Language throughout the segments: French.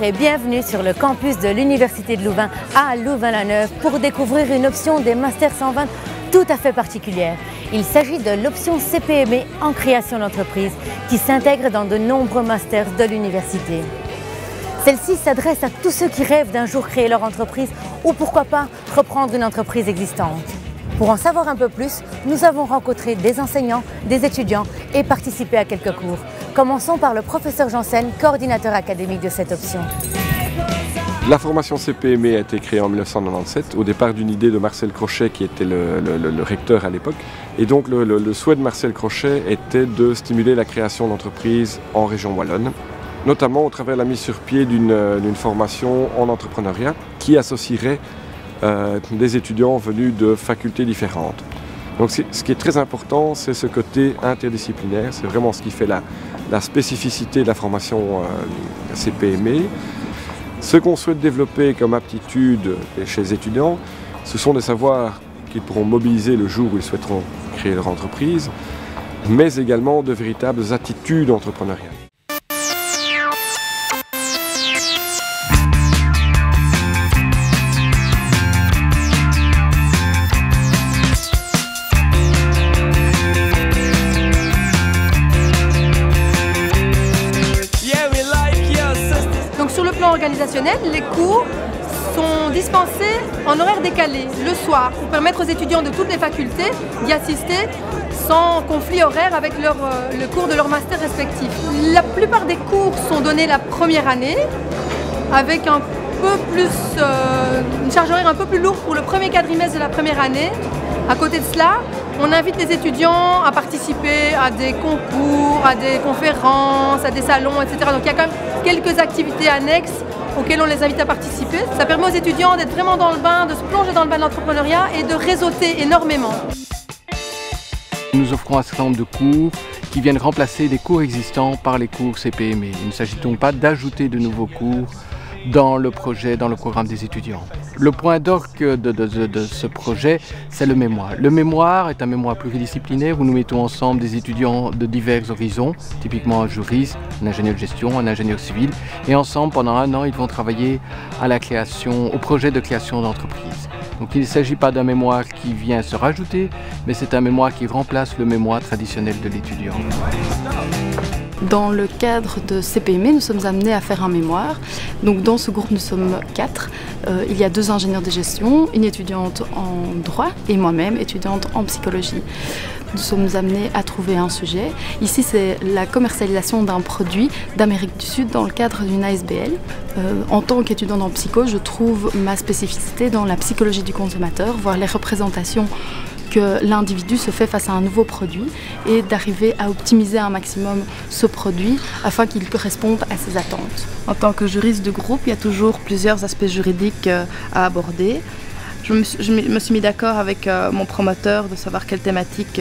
et bienvenue sur le campus de l'Université de Louvain à Louvain-la-Neuve pour découvrir une option des Masters 120 tout à fait particulière. Il s'agit de l'option CPME en création d'entreprise qui s'intègre dans de nombreux masters de l'université. Celle-ci s'adresse à tous ceux qui rêvent d'un jour créer leur entreprise ou pourquoi pas reprendre une entreprise existante. Pour en savoir un peu plus, nous avons rencontré des enseignants, des étudiants et participé à quelques cours. Commençons par le professeur Janssen, coordinateur académique de cette option. La formation CPME a été créée en 1997, au départ d'une idée de Marcel Crochet qui était le recteur à l'époque. Et donc le souhait de Marcel Crochet était de stimuler la création d'entreprises en région wallonne, notamment au travers de la mise sur pied d'une formation en entrepreneuriat qui associerait des étudiants venus de facultés différentes. Donc ce qui est très important, c'est ce côté interdisciplinaire, c'est vraiment ce qui fait la spécificité de la formation CPME. Ce qu'on souhaite développer comme aptitude chez les étudiants, ce sont des savoirs qu'ils pourront mobiliser le jour où ils souhaiteront créer leur entreprise, mais également de véritables attitudes entrepreneuriales. Sur le plan organisationnel, les cours sont dispensés en horaire décalé, le soir, pour permettre aux étudiants de toutes les facultés d'y assister sans conflit horaire avec le cours de leur master respectif. La plupart des cours sont donnés la première année, avec un peu plus, une charge horaire un peu plus lourde pour le premier quadrimestre de la première année. À côté de cela, on invite les étudiants à participer à des concours, à des conférences, à des salons, etc. Donc il y a quand même quelques activités annexes auxquelles on les invite à participer. Ça permet aux étudiants d'être vraiment dans le bain, de se plonger dans le bain de l'entrepreneuriat et de réseauter énormément. Nous offrons un certain nombre de cours qui viennent remplacer des cours existants par les cours CPME. Il ne s'agit donc pas d'ajouter de nouveaux cours dans le projet, dans le programme des étudiants. Le point d'orgue de ce projet, c'est le mémoire. Le mémoire est un mémoire pluridisciplinaire où nous mettons ensemble des étudiants de divers horizons, typiquement un juriste, un ingénieur de gestion, un ingénieur civil, et ensemble, pendant un an, ils vont travailler à la création, au projet de création d'entreprise. Donc il ne s'agit pas d'un mémoire qui vient se rajouter, mais c'est un mémoire qui remplace le mémoire traditionnel de l'étudiant. Dans le cadre de CPME, nous sommes amenés à faire un mémoire. Donc dans ce groupe, nous sommes 4. Il y a 2 ingénieurs de gestion, une étudiante en droit et moi-même, étudiante en psychologie. Nous sommes amenés à trouver un sujet. Ici, c'est la commercialisation d'un produit d'Amérique du Sud dans le cadre d'une ASBL. En tant qu'étudiante en psycho, je trouve ma spécificité dans la psychologie du consommateur, voir les représentations que l'individu se fait face à un nouveau produit et d'arriver à optimiser un maximum ce produit afin qu'il corresponde à ses attentes. En tant que juriste de groupe, il y a toujours plusieurs aspects juridiques à aborder. Je me suis mis d'accord avec mon promoteur de savoir quelle thématique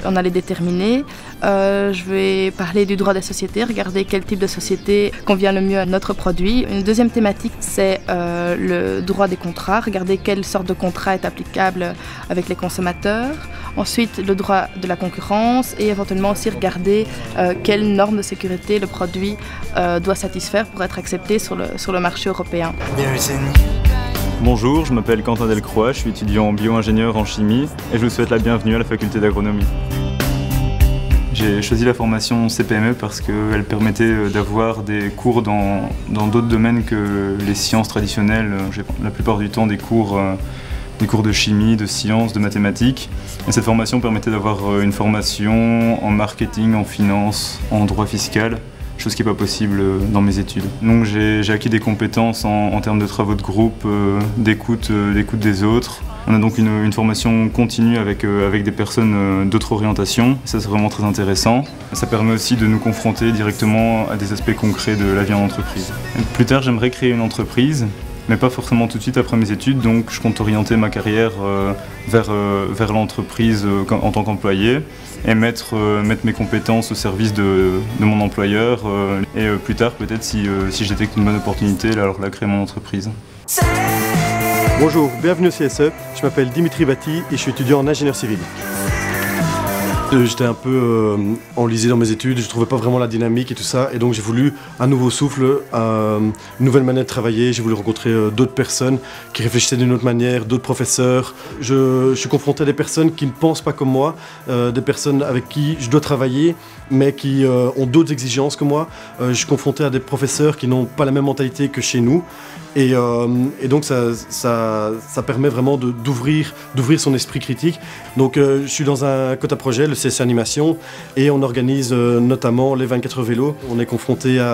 on allait déterminer. Je vais parler du droit des sociétés, regarder quel type de société convient le mieux à notre produit. Une deuxième thématique, c'est le droit des contrats, regarder quelle sorte de contrat est applicable avec les consommateurs. Ensuite, le droit de la concurrence et éventuellement aussi regarder quelles normes de sécurité le produit doit satisfaire pour être accepté sur le marché européen. Bonjour, je m'appelle Quentin Delcroix, je suis étudiant bio-ingénieur en chimie et je vous souhaite la bienvenue à la faculté d'agronomie. J'ai choisi la formation CPME parce qu'elle permettait d'avoir des cours dans d'autres domaines que les sciences traditionnelles. J'ai la plupart du temps des cours de chimie, de sciences, de mathématiques. Et cette formation permettait d'avoir une formation en marketing, en finance, en droit fiscal. Chose qui n'est pas possible dans mes études. Donc j'ai acquis des compétences en termes de travaux de groupe, d'écoute des autres. On a donc une formation continue avec des personnes d'autres orientations. Ça, c'est vraiment très intéressant. Ça permet aussi de nous confronter directement à des aspects concrets de la vie en entreprise. Et plus tard, j'aimerais créer une entreprise, mais pas forcément tout de suite après mes études. Donc je compte orienter ma carrière vers l'entreprise en tant qu'employé et mettre mes compétences au service de mon employeur et plus tard peut-être si je détecte une bonne opportunité, alors là créer mon entreprise. Bonjour, bienvenue au CSE, je m'appelle Dimitri Vati et je suis étudiant en ingénieur civil. J'étais un peu enlisé dans mes études, je ne trouvais pas vraiment la dynamique et tout ça, et donc j'ai voulu un nouveau souffle, une nouvelle manière de travailler. J'ai voulu rencontrer d'autres personnes qui réfléchissaient d'une autre manière, d'autres professeurs. Je suis confronté à des personnes qui ne pensent pas comme moi, des personnes avec qui je dois travailler, mais qui ont d'autres exigences que moi. Je suis confronté à des professeurs qui n'ont pas la même mentalité que chez nous, et donc ça permet vraiment d'ouvrir son esprit critique. Donc je suis dans un quota projet, le CSC Animation, et on organise notamment les 24 heures vélo. On est confronté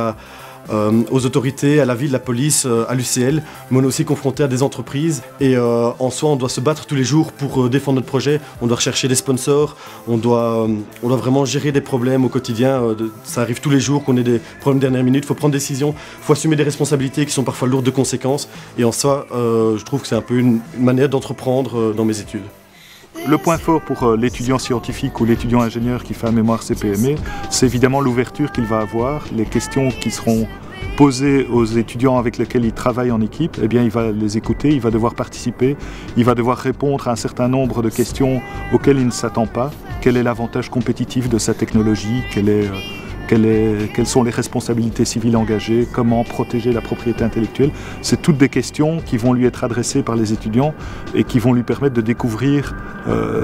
aux autorités, à la ville, la police, à l'UCL, mais on est aussi confronté à des entreprises, et en soi on doit se battre tous les jours pour défendre notre projet. On doit rechercher des sponsors, on doit vraiment gérer des problèmes au quotidien. Ça arrive tous les jours qu'on ait des problèmes de dernière minute, il faut prendre des décisions, il faut assumer des responsabilités qui sont parfois lourdes de conséquences, et en soi je trouve que c'est un peu une manière d'entreprendre dans mes études. Le point fort pour l'étudiant scientifique ou l'étudiant ingénieur qui fait un mémoire CPME, c'est évidemment l'ouverture qu'il va avoir, les questions qui seront posées aux étudiants avec lesquels il travaille en équipe. Eh bien, il va les écouter, il va devoir participer, il va devoir répondre à un certain nombre de questions auxquelles il ne s'attend pas. Quel est l'avantage compétitif de sa technologie ? Quelles sont les responsabilités civiles engagées, comment protéger la propriété intellectuelle. C'est toutes des questions qui vont lui être adressées par les étudiants et qui vont lui permettre de découvrir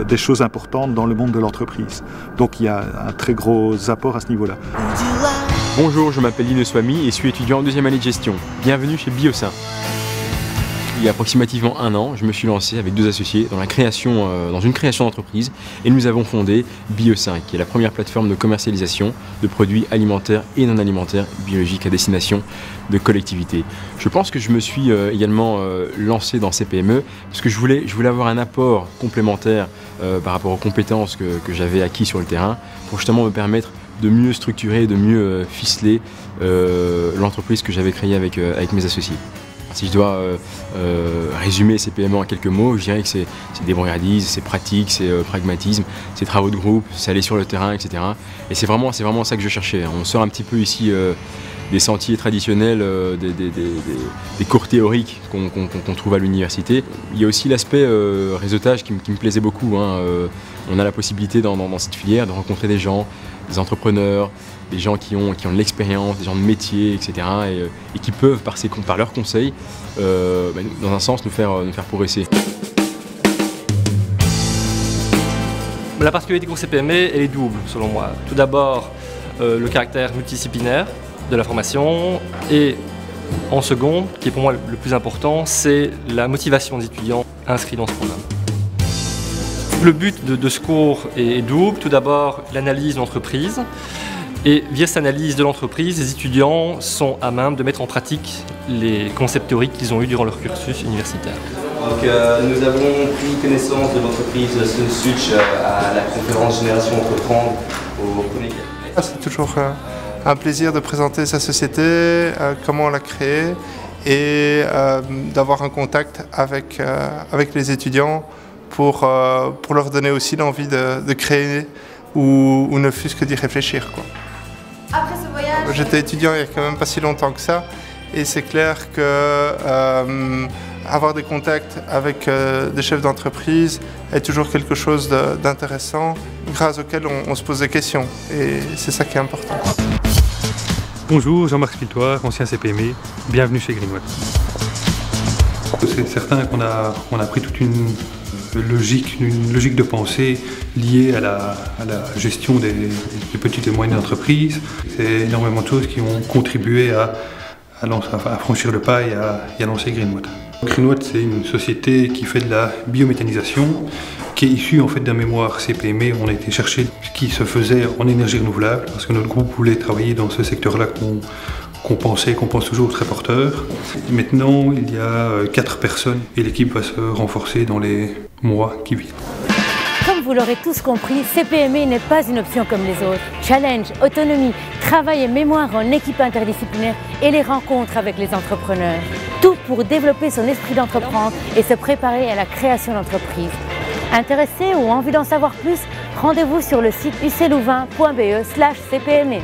des choses importantes dans le monde de l'entreprise. Donc il y a un très gros apport à ce niveau-là. Bonjour, je m'appelle Linus Swamy et suis étudiant en deuxième année de gestion. Bienvenue chez Biosin. Il y a approximativement un an, je me suis lancé avec deux associés dans une création d'entreprise, et nous avons fondé Biosin, qui est la première plateforme de commercialisation de produits alimentaires et non alimentaires biologiques à destination de collectivités. Je pense que je me suis également lancé dans CPME parce que je voulais avoir un apport complémentaire par rapport aux compétences que j'avais acquis sur le terrain pour justement me permettre de mieux structurer, de mieux ficeler l'entreprise que j'avais créée avec mes associés. Si je dois résumer CPME en quelques mots, je dirais que c'est débrouillardise, c'est pratique, c'est pragmatisme, c'est travaux de groupe, c'est aller sur le terrain, etc. Et c'est vraiment ça que je cherchais. On sort un petit peu ici des sentiers traditionnels, des cours théoriques qu'on trouve à l'université. Il y a aussi l'aspect réseautage qui me plaisait beaucoup. On a la possibilité dans cette filière de rencontrer des gens, des entrepreneurs, des gens qui ont de l'expérience, des gens de métier, etc. et qui peuvent, par leurs conseils, dans un sens, nous faire progresser. La particularité du CPME, elle est double, selon moi. Tout d'abord, le caractère multidisciplinaire de la formation, et en second, qui est pour moi le plus important, c'est la motivation des étudiants inscrits dans ce programme. Le but de ce cours est double. Tout d'abord, l'analyse d'entreprise. Et via cette analyse de l'entreprise, les étudiants sont à même de mettre en pratique les concepts théoriques qu'ils ont eus durant leur cursus universitaire. Donc, nous avons pris connaissance de l'entreprise SunSwitch à la conférence Génération Entreprendre au premier. C'est toujours un plaisir de présenter sa société, comment on l'a créée, et d'avoir un contact avec les étudiants pour leur donner aussi l'envie de créer ou ne fût-ce que d'y réfléchir, quoi. Après ce voyage... J'étais étudiant il n'y a quand même pas si longtemps que ça, et c'est clair que avoir des contacts avec des chefs d'entreprise est toujours quelque chose d'intéressant, grâce auquel on se pose des questions, et c'est ça qui est important. Bonjour, Jean-Marc Spiltoire, ancien CPME, bienvenue chez Greenwatt. C'est certain qu'on a pris toute une logique de pensée liée à la gestion des petites et moyennes entreprises. C'est énormément de choses qui ont contribué à franchir le pas et à lancer Greenwatt. Greenwatt, c'est une société qui fait de la biométhanisation, qui est issue en fait d'un mémoire CPME. On a été chercher ce qui se faisait en énergie renouvelable, parce que notre groupe voulait travailler dans ce secteur-là qu'on pense toujours très porteur. Maintenant, il y a 4 personnes et l'équipe va se renforcer dans les mois qui viennent. Comme vous l'aurez tous compris, CPME n'est pas une option comme les autres. Challenge, autonomie, travail et mémoire en équipe interdisciplinaire et les rencontres avec les entrepreneurs. Tout pour développer son esprit d'entreprendre et se préparer à la création d'entreprise. Intéressé ou envie d'en savoir plus? Rendez-vous sur le site uclouvain.be/cpme.